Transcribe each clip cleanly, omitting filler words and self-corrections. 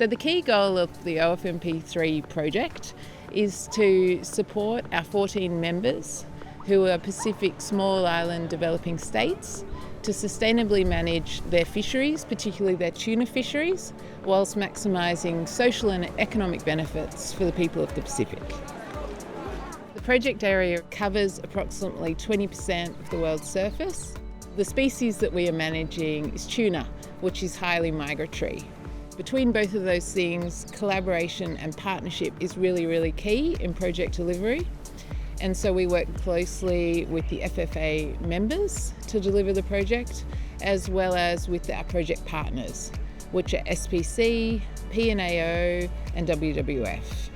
So the key goal of the OFMP3 project is to support our 14 members who are Pacific small island developing states to sustainably manage their fisheries, particularly their tuna fisheries, whilst maximising social and economic benefits for the people of the Pacific. The project area covers approximately 20% of the world's surface. The species that we are managing is tuna, which is highly migratory. Between both of those things, collaboration and partnership is really, really key in project delivery. And so we work closely with the FFA members to deliver the project, as well as with our project partners, which are SPC, PNAO and WWF.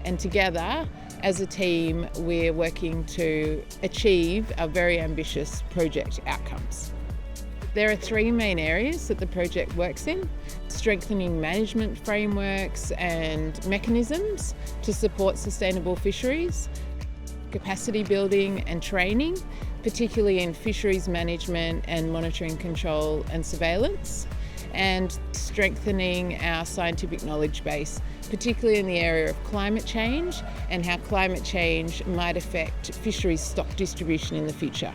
And together, as a team, we're working to achieve our very ambitious project outcomes. There are three main areas that the project works in: strengthening management frameworks and mechanisms to support sustainable fisheries, capacity building and training, particularly in fisheries management and monitoring, control and surveillance, and strengthening our scientific knowledge base, particularly in the area of climate change and how climate change might affect fisheries stock distribution in the future.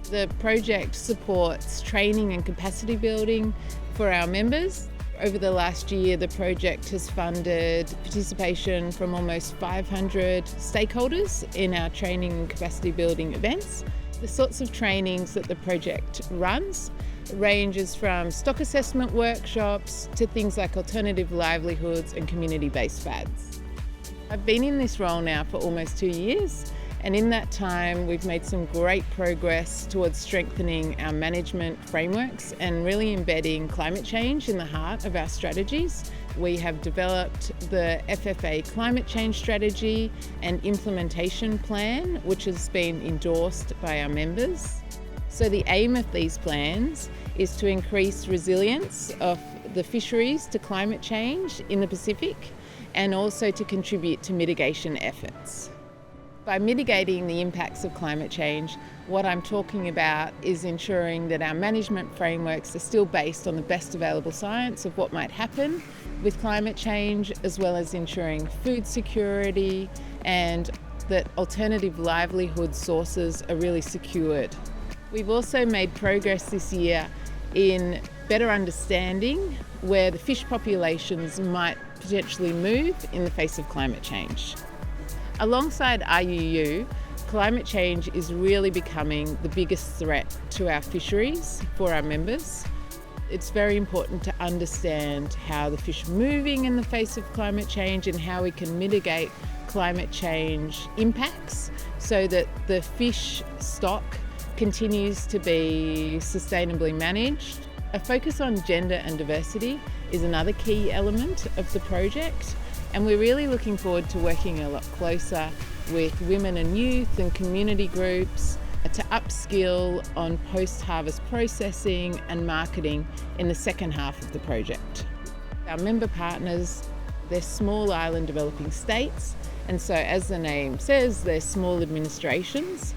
The project supports training and capacity building for our members. Over the last year, the project has funded participation from almost 500 stakeholders in our training and capacity building events. The sorts of trainings that the project runs ranges from stock assessment workshops to things like alternative livelihoods and community-based FADs. I've been in this role now for almost 2 years, and in that time we've made some great progress towards strengthening our management frameworks and really embedding climate change in the heart of our strategies. We have developed the FFA Climate Change Strategy and Implementation Plan, which has been endorsed by our members. So the aim of these plans is to increase resilience of the fisheries to climate change in the Pacific and also to contribute to mitigation efforts. By mitigating the impacts of climate change, what I'm talking about is ensuring that our management frameworks are still based on the best available science of what might happen with climate change, as well as ensuring food security and that alternative livelihood sources are really secured. We've also made progress this year in better understanding where the fish populations might potentially move in the face of climate change. Alongside RUU, climate change is really becoming the biggest threat to our fisheries for our members. It's very important to understand how the fish are moving in the face of climate change and how we can mitigate climate change impacts so that the fish stock continues to be sustainably managed. A focus on gender and diversity is another key element of the project, and we're really looking forward to working a lot closer with women and youth and community groups to upskill on post-harvest processing and marketing in the second half of the project. Our member partners, they're small island developing states, and so as the name says, they're small administrations.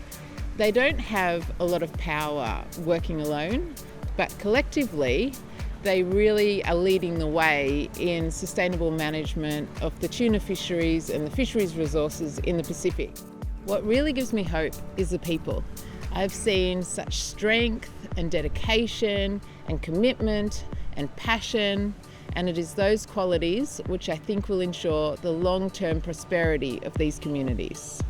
They don't have a lot of power working alone, but collectively, they really are leading the way in sustainable management of the tuna fisheries and the fisheries resources in the Pacific. What really gives me hope is the people. I've seen such strength and dedication and commitment and passion, and it is those qualities which I think will ensure the long-term prosperity of these communities.